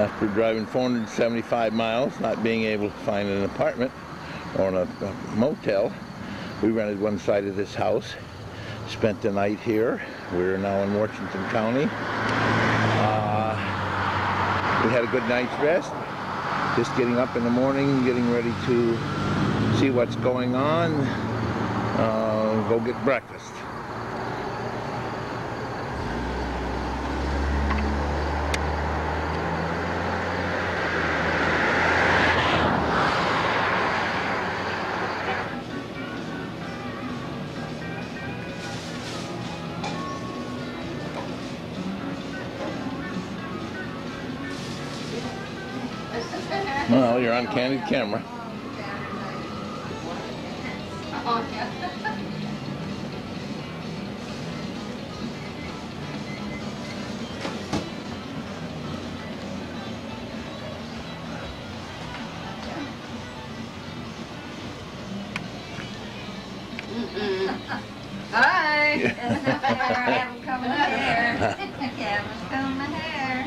After driving 475 miles, not being able to find an apartment or a motel, we rented one side of this house, spent the night here. We're now in Washington County. We had a good night's rest, just getting up in the morning, getting ready to see what's going on, go get breakfast. Well, you're on candid camera. Hi! I haven't combed my hair. I haven't combed my hair.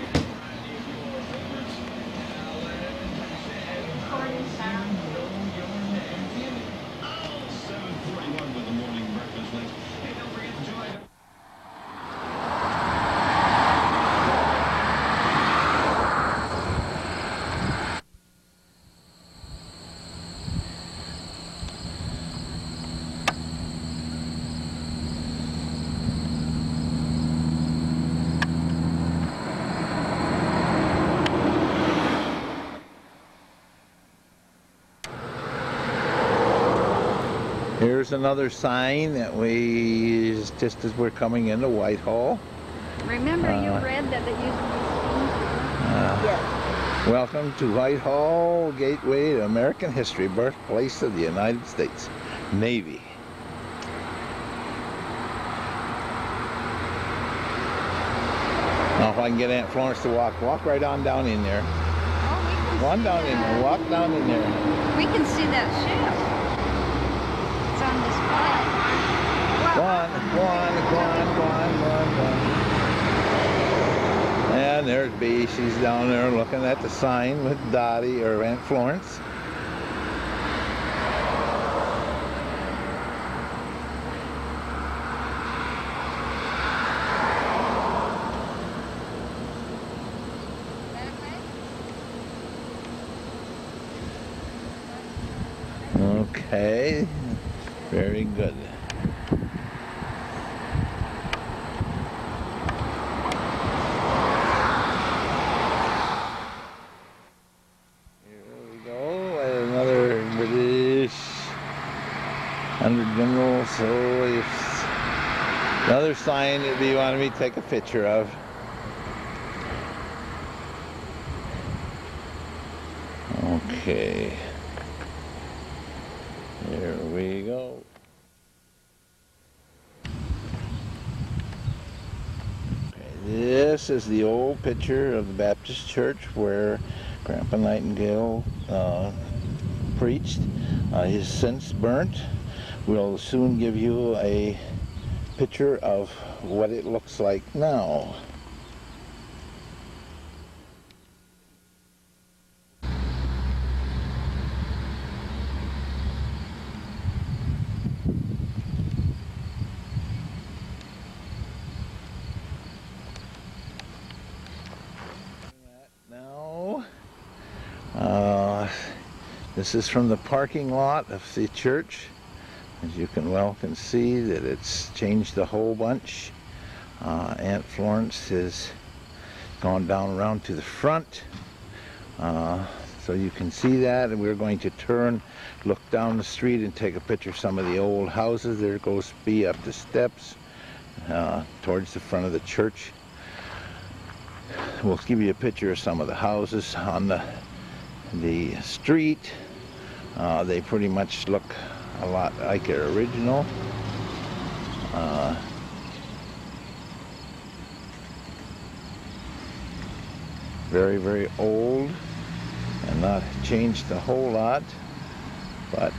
Here's another sign that just as we're coming into Whitehall. Remember you read that it used to be Yes. Welcome to Whitehall, gateway to American history, birthplace of the United States Navy. Now if I can get Aunt Florence to walk right on down in there. Oh, Go on down in there, walk down in there. we can see that ship. It's on display. Go on. And there's Bee. She's down there looking at the sign with Dottie or Aunt Florence. Okay, very good. Under General, so if another sign that you wanted me to take a picture of. Okay, there we go. Okay, this is the old picture of the Baptist church where Grandpa Nightingale preached. He's since burnt. We'll soon give you a picture of what it looks like now. This is from the parking lot of the church. As you can see that it's changed a whole bunch. Aunt Florence has gone down around to the front. So you can see that, and we're going to turn, look down the street and take a picture of some of the old houses. There goes Bee up the steps towards the front of the church. We'll give you a picture of some of the houses on the street. They pretty much look a lot like their original. Very, very old and not changed a whole lot, but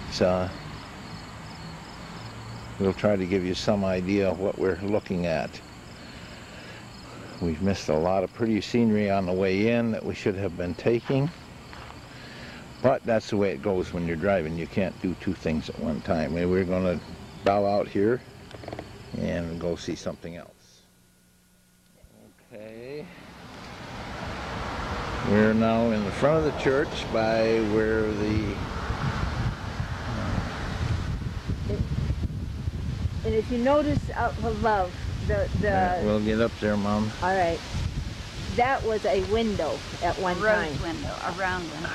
we'll try to give you some idea of what we're looking at. We've missed a lot of pretty scenery on the way in that we should have been taking. But that's the way it goes when you're driving. You can't do two things at one time. And we're going to bow out here and go see something else. Okay. We're now in the front of the church by where the... And if you notice up above, we'll get up there, Mom. All right. That was a window at one time. Rose window, a round window.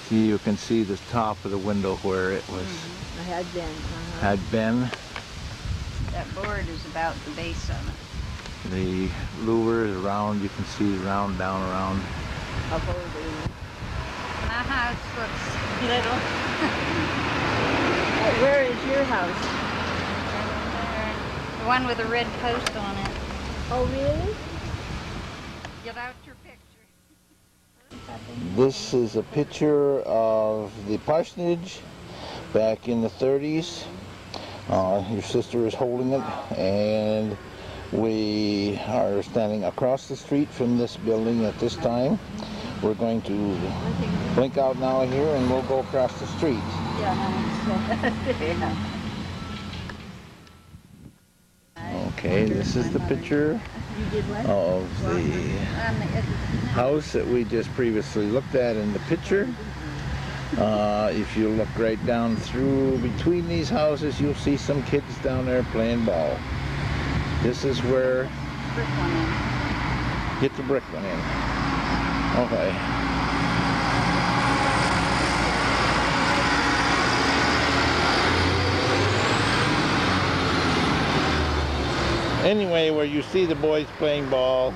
See, you can see the top of the window where it was... Had been. Had been. That board is about the base of it. The louver is around, you can see the round down around. A whole window. My house looks little. Where is your house? The one with a red post on it. Oh, really? Get out your picture. This is a picture of the parsonage back in the 30s. Your sister is holding it, and we are standing across the street from this building at this time. We're going to blink out now here and we'll go across the street. Okay, this is the picture of the house that we just previously looked at in the picture. If you look right down through between these houses, you'll see some kids down there playing ball. This is where... Get the brick one in. Okay. Anyway, where you see the boys playing ball,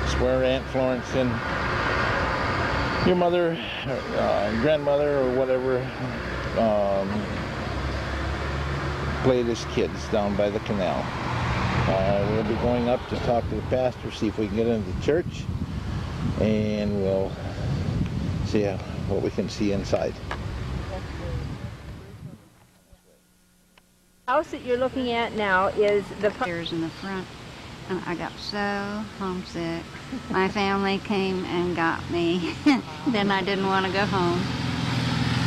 it's where Aunt Florence and your mother, grandmother, or whatever, played as kids down by the canal. We'll be going up to talk to the pastor, see if we can get into the church, and we'll see what we can see inside. The house that you're looking at now is the... Stairs in the front, and I got so homesick. My family came and got me. Then I didn't want to go home.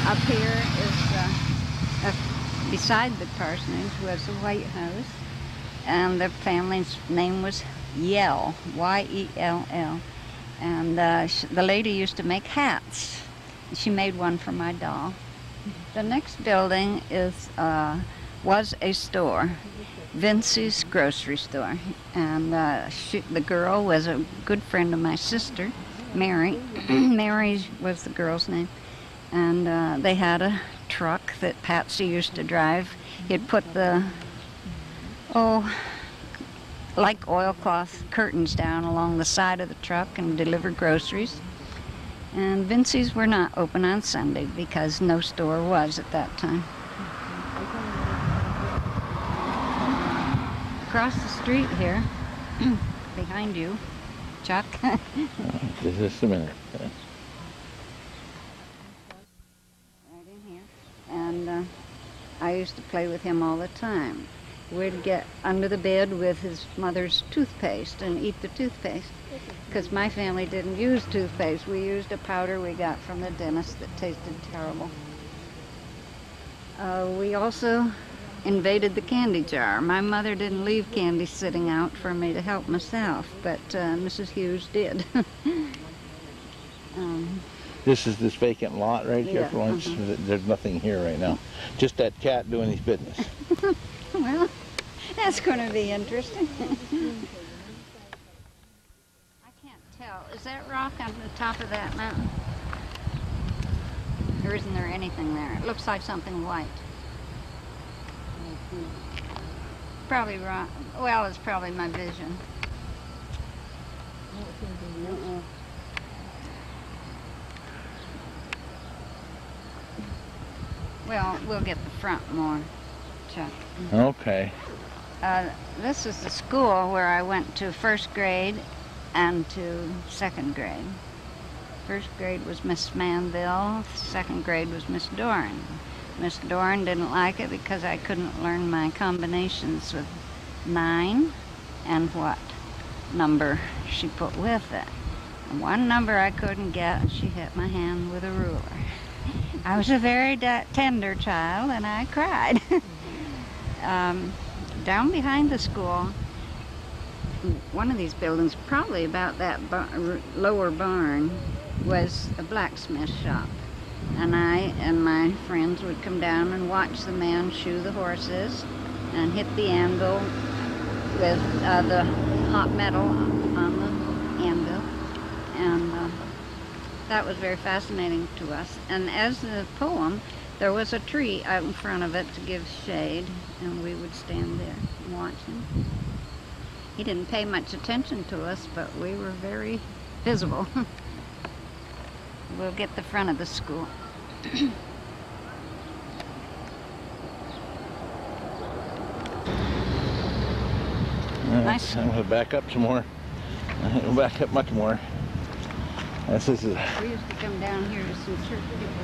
Up here is, beside the parsonage was the White House, and the family's name was Yell, Y-E-L-L. And the lady used to make hats. She made one for my doll. The next building is was a store, Vincey's grocery store, and the girl was a good friend of my sister, Mary. Mary was the girl's name, and they had a truck that Patsy used to drive. He'd put the like oilcloth curtains down along the side of the truck and deliver groceries. And Vincey's were not open on Sunday because no store was at that time. Across the street here, behind you, Chuck. Just a minute. Right in here. And I used to play with him all the time. We'd get under the bed with his mother's toothpaste and eat the toothpaste. Because my family didn't use toothpaste. We used a powder we got from the dentist that tasted terrible. We also invaded the candy jar. My mother didn't leave candy sitting out for me to help myself, but Mrs. Hughes did. This is this vacant lot right here, Yeah, Florence. There's nothing here right now. Just that cat doing his business. Well, that's going to be interesting. I can't tell. Is that rock on the top of that mountain? Or isn't there anything there? It looks like something white. Probably rock. Well, it's probably my vision. Well, we'll get the front more, Chuck. Okay. This is the school where I went to first grade and to second grade. First grade was Miss Manville, second grade was Miss Doran. Miss Doran didn't like it because I couldn't learn my combinations with 9. and what number she put with it. And one number I couldn't get, and she hit my hand with a ruler. I was a very tender child, and I cried. Down behind the school, one of these buildings, probably about that lower barn, was a blacksmith shop. And I and my friends would come down and watch the man shoe the horses and hit the anvil with the hot metal on the anvil. And that was very fascinating to us. And as the poem, there was a tree out in front of it to give shade, and we would stand there and watch him. He didn't pay much attention to us, but we were very visible. We'll get the front of the school. Nice. I'm going to back up some more. I'm going to back up much more. This is We used to come down here to some church people.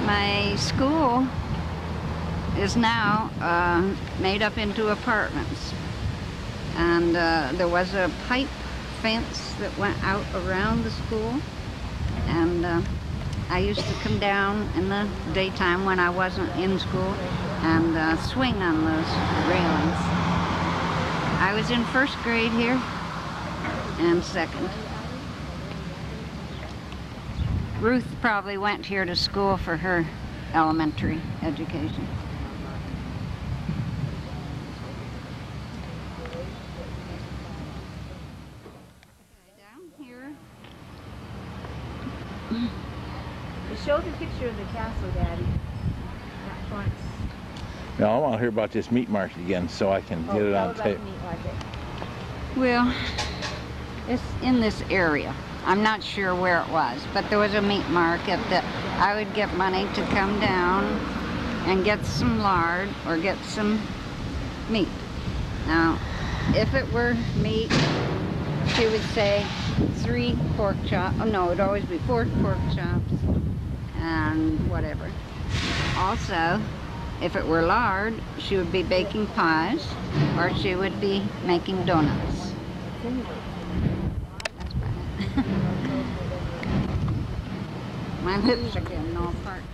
My school is now made up into apartments. And there was a pipe fence that went out around the school. And I used to come down in the daytime when I wasn't in school and swing on those railings. I was in first grade here and second. Ruth probably went here to school for her elementary education. Down here. Show the picture of the castle, Daddy. That front. No, I want to hear about this meat market again so I can get it on tape. Meat market. Well, it's in this area. I'm not sure where it was, but there was a meat market that I would get money to come down and get some lard or get some meat. Now, if it were meat, she would say 3 pork chops. Oh no, it'd always be 4 pork chops and whatever. Also, if it were lard, she would be baking pies or she would be making donuts. That's about it. My lips are getting all parched.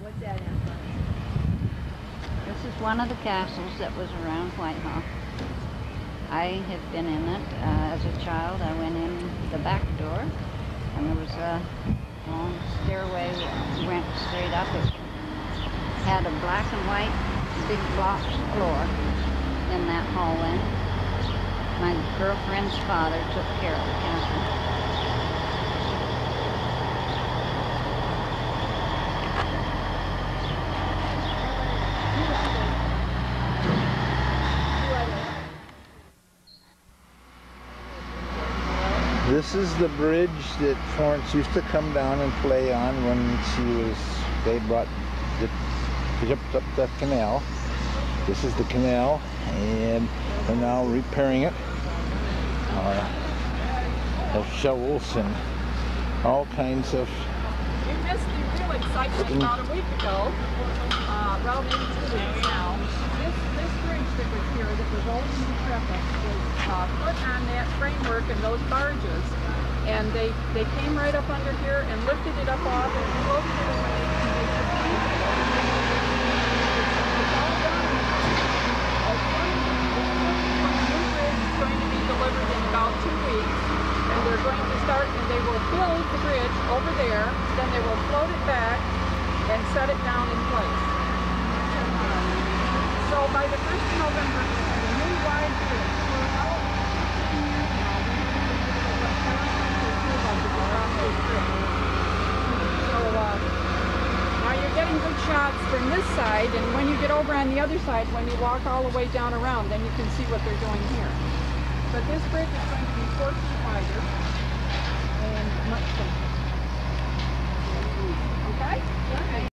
What's that in front? This is one of the castles that was around Whitehall. I have been in it as a child. I went in the back door, and there was a long stairway that went straight up. It had a black and white big block floor in that hallway. My girlfriend's father took care of the castle. This is the bridge that Florence used to come down and play on when they zipped up the canal. This is the canal, and they're now repairing it. Have shovels and all kinds of... We missed the real excitement about a week ago, well maybe 2 weeks now. This bridge that was here, that was old and decrepit, was put on that framework and those barges, and they came right up under here and lifted it up off and floated it away. It's all done. The new bridge is going to be delivered in about 2 weeks, and they're going to start, and they will build the bridge over there, then they will float it back and set it down in place. So by the 1st of November, the new wide bridge, we're out 15 years now, what parents think they feel about the Bridge. So now you're getting good shots from this side, and when you get over on the other side, when you walk all the way down around, then you can see what they're doing here. But this bridge is going to be 4 feet wider and much thicker. Okay?